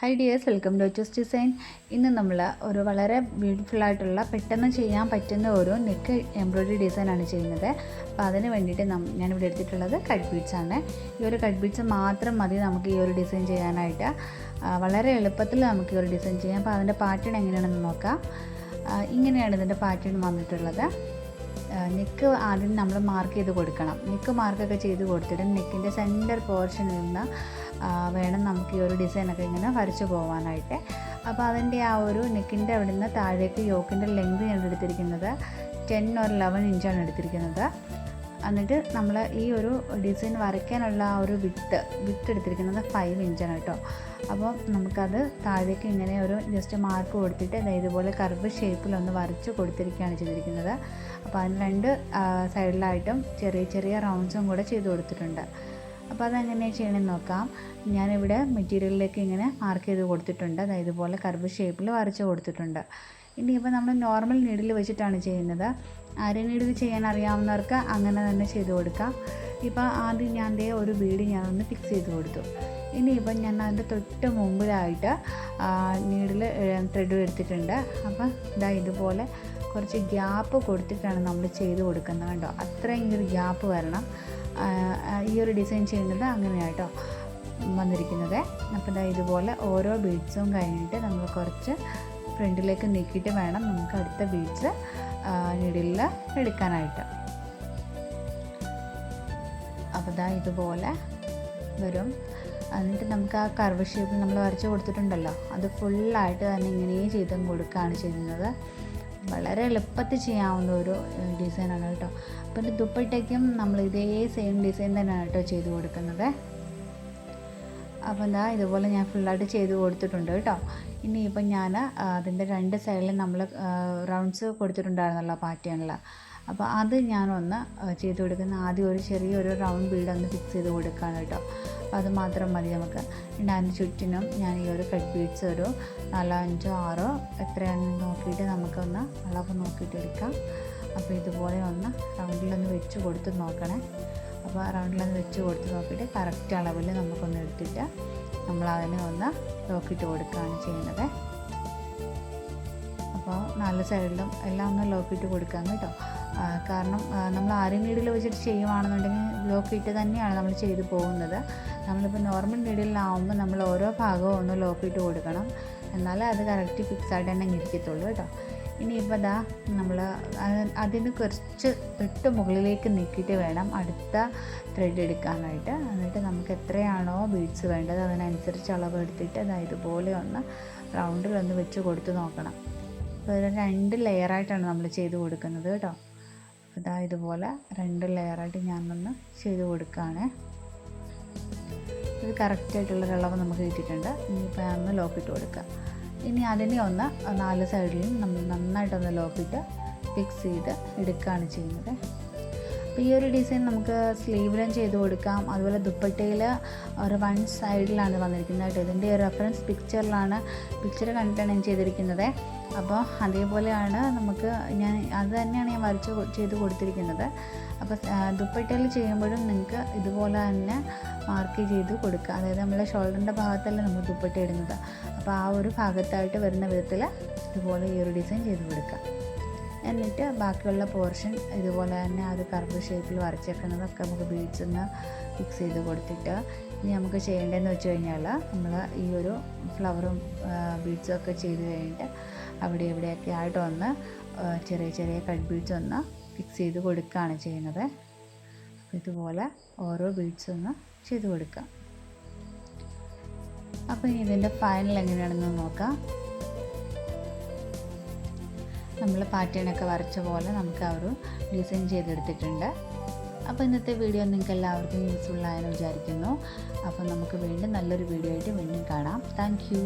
High dears, welcome to Achus design. ഇന്ന് നമ്മൾ ഒരു വളരെ ബ്യൂട്ടിഫുൾ ആയിട്ടുള്ള പെട്ടെന്ന് ചെയ്യാൻ പറ്റുന്ന ഒരു നെക്ക് എംബ്രോയിഡറി ഡിസൈനാണ് ചെയ്യുന്നത്. അപ്പോൾ അതിന് വേണ്ടിയിട്ട് ഞാനിവിടെ എടുത്തിട്ടുള്ളത് കട്ട് ബീഡ്സ് ആണ്. ഈ ഒരു കട്ട് ബീഡ്സ് മാത്രം മതി നമുക്ക് ഈ ഒരു ഡിസൈൻ ചെയ്യാനായിട്ട്. വളരെ എളുപ്പത്തിൽ നമുക്ക് ഈ ഒരു ഡിസൈൻ ചെയ്യാം. അപ്പോൾ അതിൻ്റെ പാറ്റേൺ എങ്ങനെയാണെന്ന് നോക്കാം. ഇങ്ങനെയാണ് ഇതിൻ്റെ പാറ്റേൺ വന്നിട്ടുള്ളത്. നെക്ക് ആദ്യം നമ്മൾ മാർക്ക് ചെയ്ത് കൊടുക്കണം. നെക്ക് മാർക്കൊക്കെ ചെയ്ത് കൊടുത്തിട്ട് നെക്കിൻ്റെ സെൻറ്റർ പോർഷനിൽ നിന്ന് വേണം നമുക്ക് ഈ ഒരു ഡിസൈനൊക്കെ ഇങ്ങനെ വരച്ചു പോകാനായിട്ട്. അപ്പോൾ അതിൻ്റെ ആ ഒരു നെക്കിൻ്റെ അവിടെ നിന്ന് താഴേക്ക് യോക്കിൻ്റെ ലെങ്ത് ഞാൻ എടുത്തിരിക്കുന്നത് 10 or 11 ഇഞ്ചാണ് എടുത്തിരിക്കുന്നത്. എന്നിട്ട് നമ്മൾ ഈ ഒരു ഡിസൈൻ വരയ്ക്കാനുള്ള ആ ഒരു വിട്ട് എടുത്തിരിക്കുന്നത് 5 ഇഞ്ചാണ് കേട്ടോ. അപ്പോൾ നമുക്കത് താഴേക്ക് ഇങ്ങനെ ഒരു ജസ്റ്റ് മാർക്ക് കൊടുത്തിട്ട് ഇതുപോലെ കർവ് ഷേപ്പിലൊന്ന് വരച്ച് കൊടുത്തിരിക്കുകയാണ് ചെയ്തിരിക്കുന്നത്. അപ്പോൾ അതിന് 2 സൈഡിലായിട്ടും ചെറിയ ചെറിയ റൗണ്ട്സും കൂടെ ചെയ്ത് കൊടുത്തിട്ടുണ്ട്. അപ്പോൾ അതെങ്ങനെയാണ് ചെയ്യണമെന്ന് നോക്കാം. ഞാനിവിടെ മെറ്റീരിയലിലേക്ക് ഇങ്ങനെ മാർക്ക് ചെയ്ത് കൊടുത്തിട്ടുണ്ട്. ഇതുപോലെ കർവ് ഷേപ്പിൽ വരച്ച് കൊടുത്തിട്ടുണ്ട്. ഇനിയിപ്പോൾ നമ്മൾ നോർമൽ നീഡിൽ വെച്ചിട്ടാണ് ചെയ്യുന്നത്. അര നീഡിൽ ചെയ്യാൻ അറിയാവുന്നവർക്ക് അങ്ങനെ തന്നെ ചെയ്ത് കൊടുക്കാം. ഇപ്പോൾ ആദ്യം ഞാൻ ഒരു ബീഡ് ഞാനൊന്ന് ഫിക്സ് ചെയ്ത് കൊടുത്തു. ഇനിയിപ്പം ഞാൻ അതിൻ്റെ തൊട്ട് മുമ്പിലായിട്ട് നീഡിൽ ത്രെഡ് എടുത്തിട്ടുണ്ട്. അപ്പം ഇതുപോലെ കുറച്ച് ഗ്യാപ്പ് കൊടുത്തിട്ടാണ് നമ്മൾ ചെയ്ത് കൊടുക്കുന്നത് കേട്ടോ. അത്രയും ഒരു ഗ്യാപ്പ് വരണം. ഈ ഒരു ഡിസൈൻ ചെയ്യുന്നത് അങ്ങനെയാട്ടോ വന്നിരിക്കുന്നത്. അപ്പോൾ ഇതുപോലെ ഓരോ ബീഡ്സും കഴിഞ്ഞിട്ട് നമ്മൾ കുറച്ച് ഫ്രണ്ടിലേക്ക് നീക്കിയിട്ട് വേണം നമുക്ക് അടുത്ത ബീഡ്സ് നീഡിലിൽ എടുക്കാനായിട്ട്. അപ്പോൾ ഇതുപോലെ വരും. എന്നിട്ട് നമുക്ക് ആ കർവ് ഷേപ്പിൽ നമ്മൾ വരച്ച് കൊടുത്തിട്ടുണ്ടല്ലോ, അത് ഫുള്ളായിട്ട് തന്നെ ഇങ്ങനെ ചെയ്തും കൊടുക്കുകയാണ് ചെയ്യുന്നത്. വളരെ എളുപ്പത്തിൽ ചെയ്യാവുന്ന ഒരു ഡിസൈനാണ് കേട്ടോ. അപ്പോൾ ഇത് ദുപ്പട്ടയ്ക്കും നമ്മൾ ഇതേ സെയിം ഡിസൈൻ തന്നെയാണ് കേട്ടോ ചെയ്ത് കൊടുക്കുന്നത്. അപ്പോൾ ഇതുപോലെ ഞാൻ ഫുള്ളായിട്ട് ചെയ്ത് കൊടുത്തിട്ടുണ്ട് കേട്ടോ. ഇനിയിപ്പം ഞാൻ അതിൻ്റെ 2 സൈഡിലും നമ്മൾ റൗണ്ട്സ് കൊടുത്തിട്ടുണ്ടായിരുന്നല്ലോ പാറ്റേണിൽ. അപ്പോൾ അത് ഞാനൊന്ന് ചെയ്ത് കൊടുക്കുന്ന ആദ്യം ഒരു ചെറിയൊരു റൗണ്ട് ബീഡ് ഒന്ന് ഫിക്സ് ചെയ്ത് കൊടുക്കുകയാണ് കേട്ടോ. അപ്പോൾ അത് മാത്രം മതി നമുക്ക്. പിന്നെ അതിന് ചുറ്റിനും ഞാൻ ഈ ഒരു കട്ട് ബീഡ്സ് ഒരു 4, 5, 6 എത്രയാണെന്ന് നോക്കിയിട്ട് നമുക്കൊന്ന് അളവ് നോക്കിയിട്ട് എടുക്കാം. അപ്പോൾ ഇതുപോലെ ഒന്ന് റൗണ്ടിലൊന്ന് വെച്ച് കൊടുത്ത് നോക്കണേ. അപ്പോൾ റൗണ്ടിലൊന്ന് വെച്ച് കൊടുത്ത് നോക്കിയിട്ട് കറക്റ്റ് അളവിൽ നമുക്കൊന്ന് എടുത്തിട്ട് നമ്മളതിനെ ഒന്ന് ലോക്കിയിട്ട് കൊടുക്കുകയാണ് ചെയ്യുന്നത്. അപ്പോൾ 4 സൈഡിലും എല്ലാം ഒന്ന് ലോക്കിയിട്ട് കൊടുക്കാം കേട്ടോ. കാരണം നമ്മൾ അര നീഡിൽ വെച്ചിട്ട് ചെയ്യുവാണെന്നുണ്ടെങ്കിൽ ലോക്കിയിട്ട് തന്നെയാണ് നമ്മൾ ചെയ്ത് പോകുന്നത്. നമ്മളിപ്പോൾ നോർമൽ നീഡിലാവുമ്പോൾ നമ്മൾ ഓരോ ഭാഗവും ഒന്ന് ലോക്കിയിട്ട് കൊടുക്കണം. എന്നാലേ അത് കറക്റ്റ് ഫിക്സായിട്ട് തന്നെ ഇരിക്കത്തുള്ളൂ കേട്ടോ. ഇനിയിപ്പോൾ നമ്മൾ അതിന് കുറച്ച് മുകളിലേക്ക് നീക്കിയിട്ട് വേണം അടുത്ത ത്രെഡ് എടുക്കാനായിട്ട്. എന്നിട്ട് നമുക്ക് എത്രയാണോ ബീഡ്സ് വേണ്ടത് അതിനനുസരിച്ച് അളവ് എടുത്തിട്ട് ഇതുപോലെ ഒന്ന് റൗണ്ടിലൊന്ന് വെച്ച് കൊടുത്ത് നോക്കണം. അപ്പോൾ ഇത് 2 ലെയറായിട്ടാണ് നമ്മൾ ചെയ്ത് കൊടുക്കുന്നത് കേട്ടോ. അപ്പോൾ ഇതുപോലെ 2 ലെയറായിട്ട് ഞാനൊന്ന് ചെയ്ത് കൊടുക്കുകയാണ്. ഇത് കറക്റ്റായിട്ടുള്ളൊരു അളവ് നമുക്ക് കിട്ടിയിട്ടുണ്ട്. ഇനിയിപ്പോൾ ഞാനൊന്ന് ലോക്കിട്ട് കൊടുക്കുക. ഇനി അതിനെ ഒന്ന് 4 സൈഡിലും നമ്മൾ നന്നായിട്ടൊന്ന് ലോക്കിട്ട് ഫിക്സ് ചെയ്ത് എടുക്കുകയാണ് ചെയ്യുന്നത്. അപ്പോൾ ഈ ഒരു ഡിസൈൻ നമുക്ക് സ്ലീവിലും ചെയ്ത് കൊടുക്കാം. അതുപോലെ ദുപ്പട്ടയിൽ ഒരു 1 സൈഡിലാണ് വന്നിരിക്കുന്നത് കേട്ടോ. ഇതിൻ്റെ റെഫറൻസ് പിക്ചർ കണ്ടിട്ടാണ് ഞാൻ ചെയ്തിരിക്കുന്നത്. അപ്പോൾ അതേപോലെയാണ് നമുക്ക് അത് തന്നെയാണ് ഞാൻ ചെയ്ത് കൊടുത്തിരിക്കുന്നത്. അപ്പോൾ ദുപ്പട്ടയിൽ ചെയ്യുമ്പോഴും നിങ്ങൾക്ക് ഇതുപോലെ തന്നെ മാർക്ക് ചെയ്ത് കൊടുക്കുക. അതായത് നമ്മളെ ഷോൾഡറിൻ്റെ ഭാഗത്തല്ല നമ്മൾ ദുപ്പട്ട ഇടുന്നത്. അപ്പോൾ ആ ഒരു ഭാഗത്തായിട്ട് വരുന്ന വിധത്തിൽ ഇതുപോലെ ഈ ഒരു ഡിസൈൻ ചെയ്ത് കൊടുക്കുക. എന്നിട്ട് ബാക്കിയുള്ള പോർഷൻ ഇതുപോലെ തന്നെ അത് കർവ് ഷേപ്പിൽ വരച്ചേക്കുന്നതൊക്കെ നമുക്ക് ബീഡ്സ് ഒന്ന് ഫിക്സ് ചെയ്ത് കൊടുത്തിട്ട് ഇനി നമുക്ക് ചെയ്യേണ്ടതെന്ന് വെച്ച് കഴിഞ്ഞാൽ നമ്മൾ ഈ ഒരു ഫ്ലവറും ബീഡ്സും ഒക്കെ ചെയ്ത് കഴിഞ്ഞിട്ട് അവിടെ ഇവിടെയൊക്കെ ആയിട്ട് ഒന്ന് ചെറിയ ചെറിയ കട്ട് ബീഡ്സ് ഒന്ന് ഫിക്സ് ചെയ്ത് കൊടുക്കുകയാണ് ചെയ്യുന്നത്. ഇതുപോലെ ഓരോ ബീഡ്സ് ഒന്ന് ചെയ്ത് കൊടുക്കാം. അപ്പോൾ ഇനി ഇതിൻ്റെ ഫൈനൽ എങ്ങനെയാണെന്ന് നോക്കാം. നമ്മൾ പാറ്റേണൊക്കെ വരച്ച പോലെ നമുക്ക് ആ ഒരു ഡിസൈൻ ചെയ്തെടുത്തിട്ടുണ്ട്. അപ്പോൾ ഇന്നത്തെ വീഡിയോ നിങ്ങൾക്ക് എല്ലാവർക്കും യൂസ്ഫുൾ ആയെന്ന് വിചാരിക്കുന്നു. അപ്പോൾ നമുക്ക് വീണ്ടും നല്ലൊരു വീഡിയോ ആയിട്ട് വീണ്ടും കാണാം. Thank you.